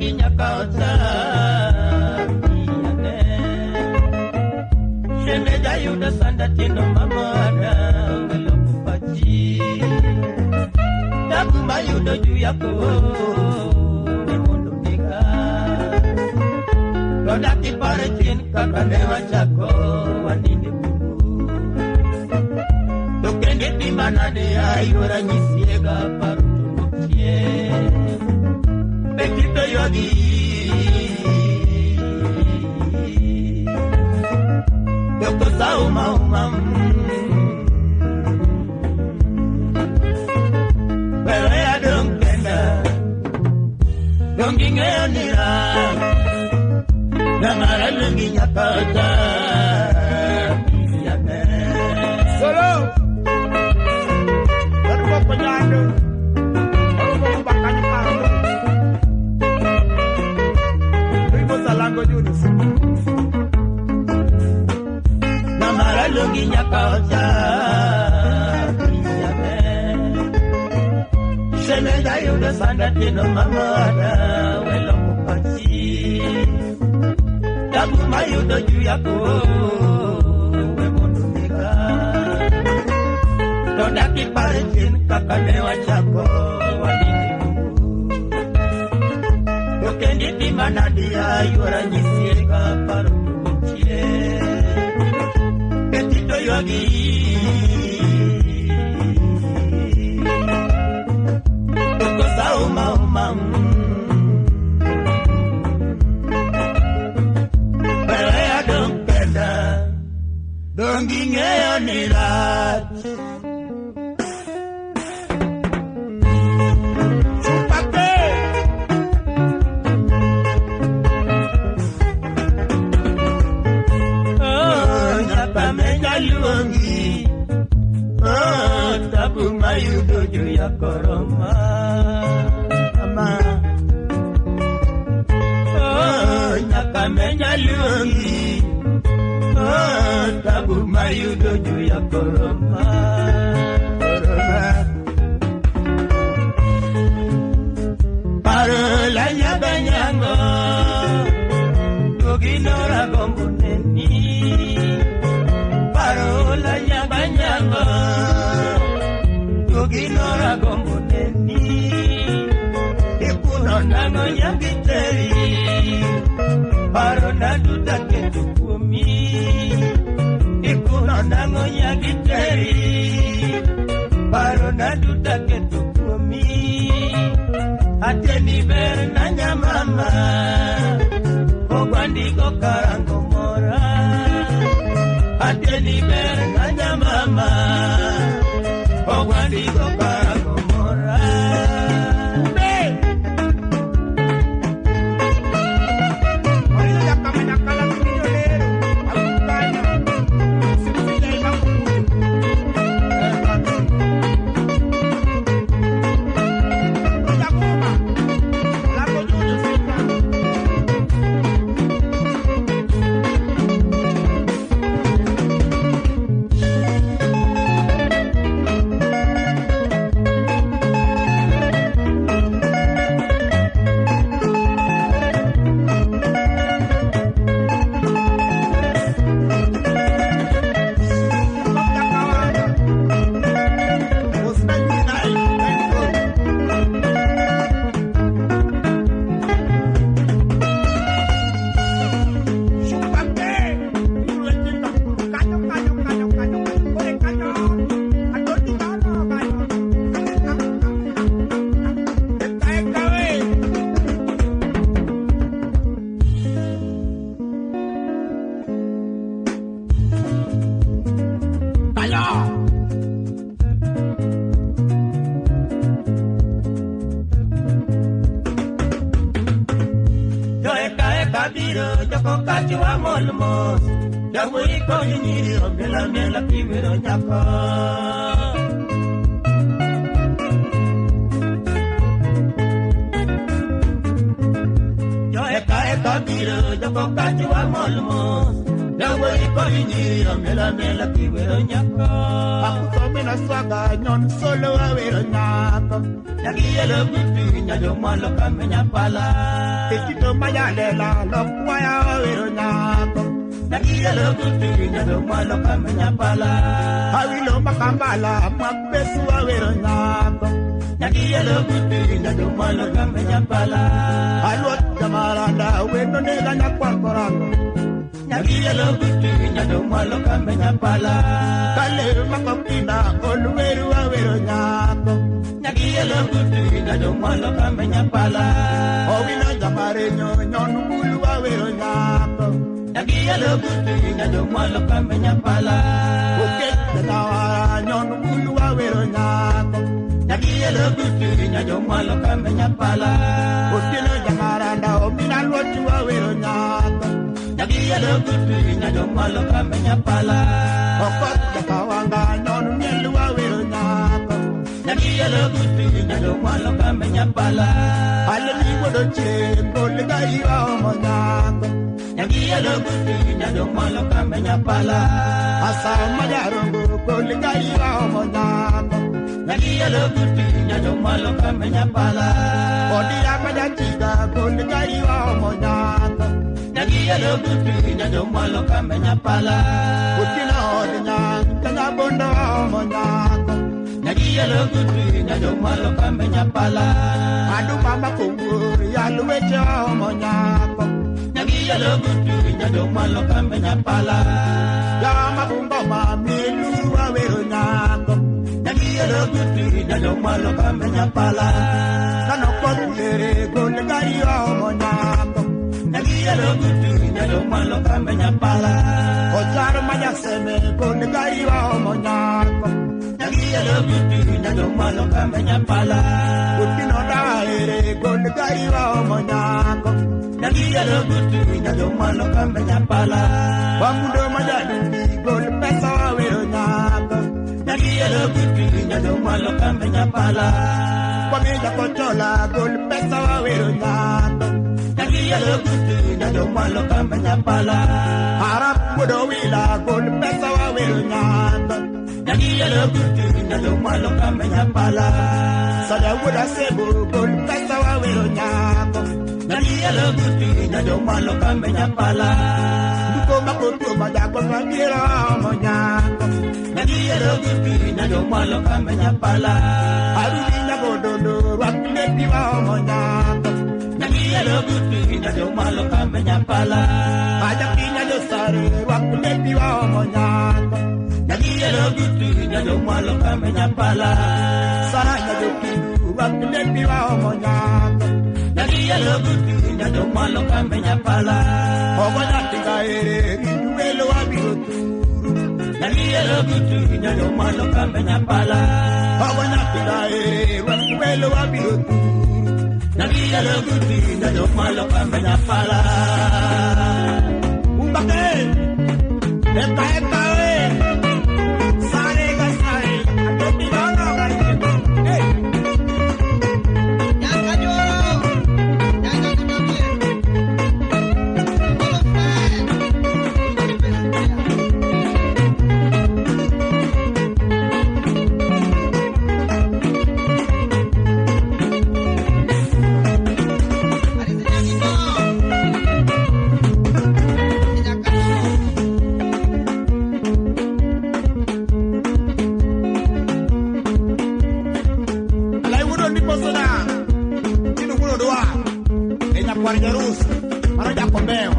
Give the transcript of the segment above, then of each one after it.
Malongi nyakota Iyane Sheme jayuda sanda tino mamada Welo kupachi Dabu mayudo juyako Nemundu niga Rodaki parechin kakanewa chako Wanini bungu Tukende timanade ayura nyisiega parutunukie Bekito yogi Yoko sauma umam Wewe ya dongkenda Donginge yonira Namara lungi nyakota Iyane Solo Baru bapak nyado Baru bapak bakanya kado Ribu salango Yunus Namara lungi nyakota Iyane Sheme jayuda sanda tino mamada Welo kupachi Dabu mayudo juyako Wemundu niga Dodaki parechin kakanewa chako Wanini mungu Yokendi timanadia yura nyisiega parutunukie Petito yogi Yoko sauma umam Donginge yonirat Chupate Oh, nyapamenya luongi Oh, tabu mayudo juya koroma Ama Oh, nyapamenya luongi Oh, tabu mayudo juya koroma Parola nyabanyango Tuginora gombuneni Parola nyabanyango Tuginora gombuneni Ikuno nango nyagiteri Parona dudake tukumi Ikuno nango nyagiteri Parona dudake tukumi Ateni bernanya mama Ogwandiko karango mora Ateni bernanya mama Ogwandiko karango mora wei koini amela mela kiwero nyako Akusome na swaga nyon solo awero nyako Nagiyelo kutu nyajo malo kamenya pala Tekito mayalela lokwaya awero nyako Nagiyelo kutu nyajo malo kamenya pala Awilo makambala mwakubesu awero nyako Nagiyelo kutu nyajo malo kamenya pala Alot jamaranda weno nega nyakwakorango Nagiyelo kutu nyajo malo kamenya pala Kale makopina oluweru awero nyako Nagiyelo kutu nyajo malo kamenya pala Owino jamare nyon bulu awero nyako Nagiyelo kutu nyajo malo kamenya pala Oket jawara nyon bulu awero nyako Nagiyelo kutu nyajo malo kamenya pala Otino jamaranda omina lotu awero nyako Nagiyelo kutu nyajo malo kamenya pala Okot jakawanga nyon nyelu awero nyako Nagiyelo kutu nyajo malo kamenya pala Alemi wodo chembo lega iwa omo nyako Nagiyelo kutu nyajo malo kamenya pala Asa majarongo lega iwa omo nyako Nagiyelo kutu nyajo malo kamenya pala Odi amajachiga lega iwa omo nyako Nagiyelo kutu nyajo malo kamenya pala Otino odi nyang kanya bondo omo nyako Nagiyelo kutu nyajo malo kamenya pala Adu mama kungur yaluweche omo nyako Nagiyelo kutu nyajo malo kamenya pala Yama bumba mami luru awero nyako Nagiyelo kutu nyajo malo kamenya pala Nano kotlere lega iwa omo nyako Nagiyelo kutu nyajo malo kamenya pala Ojar majaseme lega iwa omo nyako Nagiyelo kutu nyajo malo kamenya pala Utino daere lega iwa omo nyako Nagiyelo kutu nyajo malo kamenya pala Wamudo majadi gol pesa awero nyako Nagiyelo kutu nyajo malo kamenya pala Kwamija kochola gol pesa awero nyako Nagiyelo kutu nyajo malo kamenya pala Harap mudo wila gol pesa awero nyako Nagiyelo kutu nyajo malo kamenya pala Sada wuda sebo gol pesa awero nyako Nagiyelo kutu nyajo malo kamenya pala Duko makoto majako ngamira omo nyako Nagiyelo kutu nyajo malo kamenya pala Arudi nyako dondo wakile piwa omo nyako Nagiyelo kutu nyajo malo kamenya pala Aja pinya dosare wakile piwa omo nyako Nagiyelo kutu nyajo malo kamenya pala Sara nyako pindu wakile piwa omo nyako Nagiyelo kutu nyajo malo kamenya pala Ogo nyatinga ere riduelo wabiro turu Nagiyelo kutu nyajo malo kamenya pala Ogo nyatinga ere riduelo wabiro turu Nagiyelo kutu nyajo malo kamenya pala Umbake Eka we Sare ga sare Atopi wano ga ito Hey Warjarusa, maraja kombewa.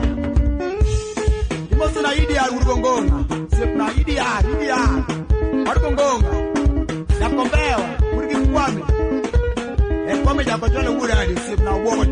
Imo suna idi ya urugongonga, sepna idi ya. Urugongonga, ya kombewa, urigi kwame. Kwame jako jole uradi, sepna uogo